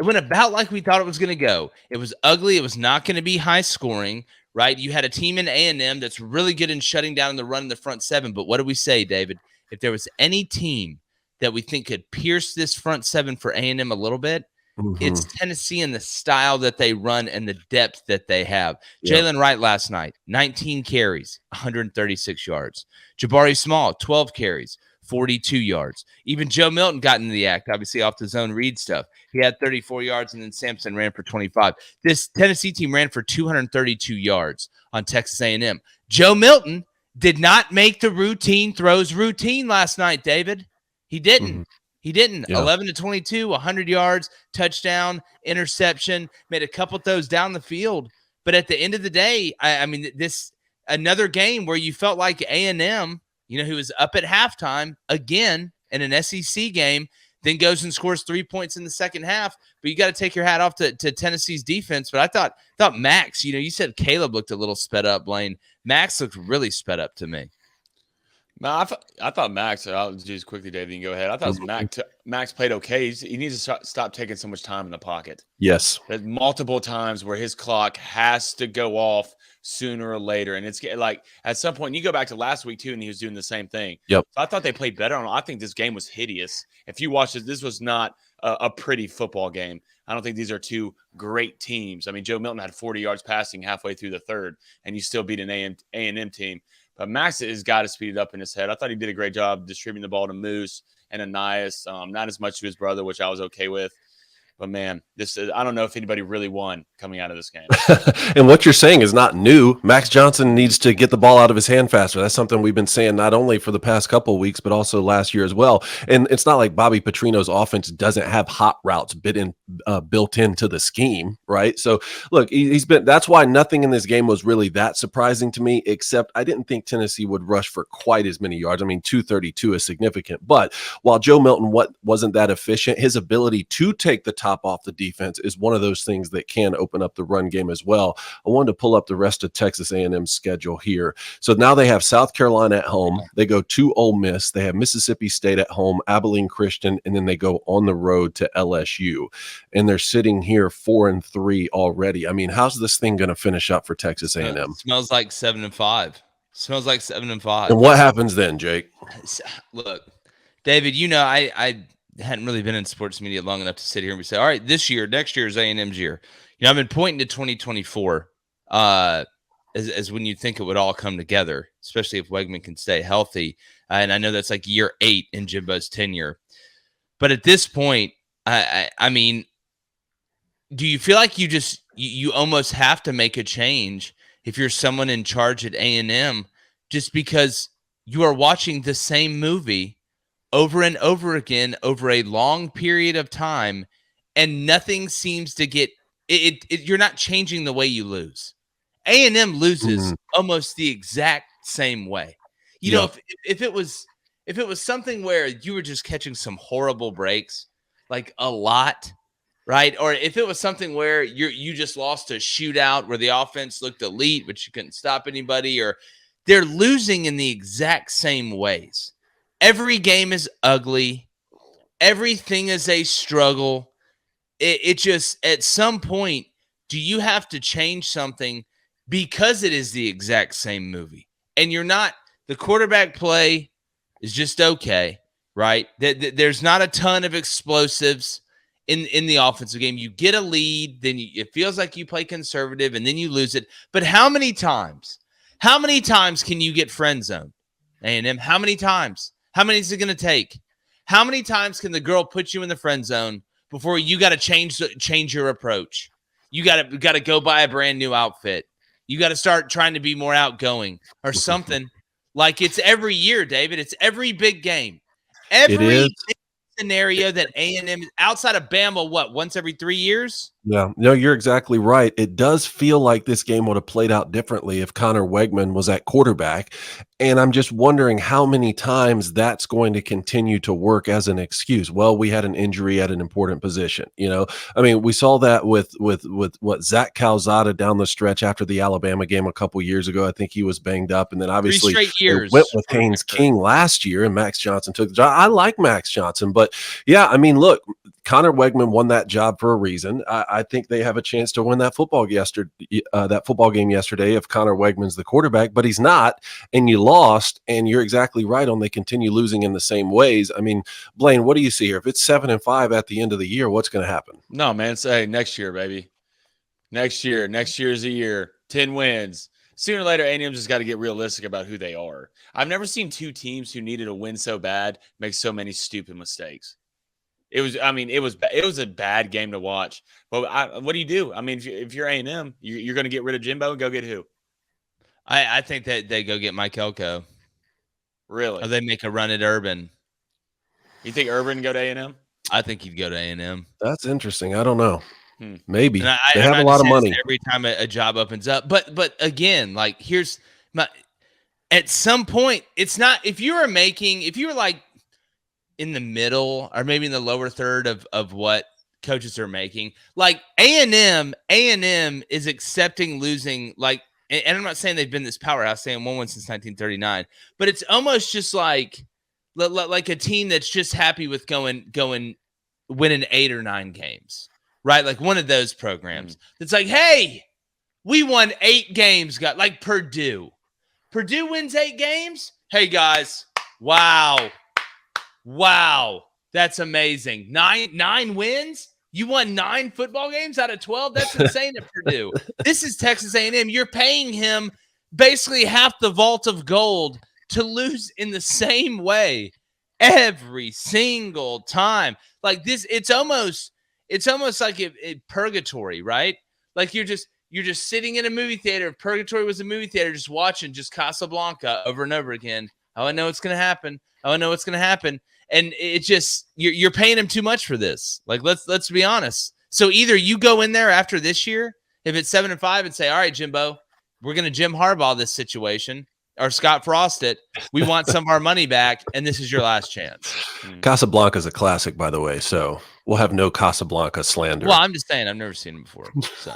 It went about like we thought it was going to go. It was ugly. It was not going to be high scoring, right? You had a team in A&M that's really good in shutting down the run in the front seven. But what do we say, David? If there was any team that we think could pierce this front seven for A&M a little bit, it's Tennessee and the style that they run and the depth that they have. Yep. Jalen Wright last night, 19 carries, 136 yards. Jabari Small, 12 carries, 42 yards. Even Joe Milton got into the act, obviously off the zone read stuff. He had 34 yards, and then Sampson ran for 25. This Tennessee team ran for 232 yards on Texas A&M. Joe Milton did not make the routine throws routine last night, David. He didn't. He didn't. Yeah. 11 to 22, 100 yards, touchdown, interception, made a couple throws down the field. But at the end of the day, I mean, this another game where you felt like A&M, who was up at halftime again in an SEC game, then goes and scores 3 points in the second half. But you got to take your hat off to Tennessee's defense. But I thought Max, you said Caleb looked a little sped up, Blaine. Max looked really sped up to me. No, I thought Max. I'll just quickly, David. You can go ahead. I thought Max played okay. He needs to stop taking so much time in the pocket. Yes, there's multiple times where his clock has to go off sooner or later, and it's like at some point you go back to last week too, and he was doing the same thing. Yep. So I thought they played better. I think this game was hideous. If you watch this was not a pretty football game. I don't think these are two great teams. I mean, Joe Milton had 40 yards passing halfway through the third, and you still beat an A&M team. But Max has got to speed it up in his head. I thought he did a great job distributing the ball to Moose and Anais. Not as much to his brother, which I was okay with. But, man, I don't know if anybody really won coming out of this game. And what you're saying is not new. Max Johnson needs to get the ball out of his hand faster. That's something we've been saying not only for the past couple of weeks, but also last year as well. And it's not like Bobby Petrino's offense doesn't have hot routes built into the scheme, right? So, look, that's why nothing in this game was really that surprising to me, except I didn't think Tennessee would rush for quite as many yards. I mean, 232 is significant. But while Joe Milton wasn't that efficient, his ability to take the top off the defense is one of those things that can open up the run game as well. I wanted to pull up the rest of Texas A&M's schedule here. So now they have South Carolina at home. They go to Ole Miss. They have Mississippi State at home, Abilene Christian, and then they go on the road to LSU. And they're sitting here 4-3 already. I mean, how's this thing going to finish up for Texas A&M? Smells like 7-5. Smells like 7-5. And what happens then, Jake? Look, David, I hadn't really been in sports media long enough to sit here and say, all right, next year is A&M's year. I've been pointing to 2024 as when you think it would all come together, especially if Wegman can stay healthy. And I know that's like year 8 in Jimbo's tenure. But at this point, I mean, do you feel like you almost have to make a change if you're someone in charge at A&M just because you are watching the same movie over and over again over a long period of time, and nothing seems to get it. You're not changing the way you lose. A&M loses almost the exact same way. If it was something where you were just catching some horrible breaks, like a lot, right? Or if it was something where you just lost a shootout where the offense looked elite, but you couldn't stop anybody, or they're losing in the exact same ways. Every game is ugly. Everything is a struggle. It just, at some point, do you have to change something because it is the exact same movie? And the quarterback play is just okay, right? There's not a ton of explosives in the offensive game. You get a lead, then it feels like you play conservative, and then you lose it. But how many times can you get friend zoned, A&M? How many times? How many is it going to take? How many times can the girl put you in the friend zone before you got to change your approach? You got to go buy a brand new outfit. You got to start trying to be more outgoing or something. Like it's every year, David. It's every big game. Every big scenario that A&M outside of Bama, once every 3 years? Yeah, no, you're exactly right. It does feel like this game would have played out differently if Connor Wegman was at quarterback. And I'm just wondering how many times that's going to continue to work as an excuse. Well, we had an injury at an important position. I mean, we saw that with what Zach Calzada down the stretch after the Alabama game a couple years ago. I think he was banged up, and then obviously went with Haynes King last year, and Max Johnson took the job. I like Max Johnson, but But yeah, I mean, look, Connor Wegman won that job for a reason. I think they have a chance to win that football game yesterday if Connor Wegman's the quarterback, but he's not, and you lost. And you're exactly right on. They continue losing in the same ways. I mean, Blaine, what do you see here? If it's 7-5 at the end of the year, what's going to happen? No, man. Say next year, baby. Next year's a year. 10 wins. Sooner or later, A&M's just got to get realistic about who they are. I've never seen two teams who needed a win so bad make so many stupid mistakes. It was a bad game to watch. But what do you do? I mean, if you're A&M, you're going to get rid of Jimbo and go get who? I think that they go get Mike Elko. Really? Or they make a run at Urban. You think Urban go to A&M? I think he'd go to A&M. That's interesting. I don't know. Maybe they I'm have a lot of money every time a job opens up. But again, like here's my. At some point, it's not if you were like in the middle or maybe in the lower third of what coaches are making, like A&M is accepting losing. Like, and I'm not saying they've been this powerhouse, saying won since 1939, but it's almost just like a team that's just happy with going winning 8 or 9 games. Right, like one of those programs that's like, hey, we won 8 games. Got like Purdue. Purdue wins 8 games. Hey guys, wow, that's amazing. 9 wins. You won 9 football games out of 12. That's insane at Purdue. This is Texas A&M. You're paying him basically half the vault of gold to lose in the same way every single time. Like this, it's almost like purgatory, right? Like you're just sitting in a movie theater. If purgatory was a movie theater, just watching just Casablanca over and over again. Oh, I know it's going to happen. Oh, I know it's going to happen. And it just you're paying him too much for this. Like let's be honest. So either you go in there after this year, if it's 7-5, and say, all right, Jimbo, we're going to Jim Harbaugh this situation, or Scott Frost it. We want some of our money back, and this is your last chance. Casablanca is a classic, by the way, so we'll have no Casablanca slander. Well, I'm just saying I've never seen him before. So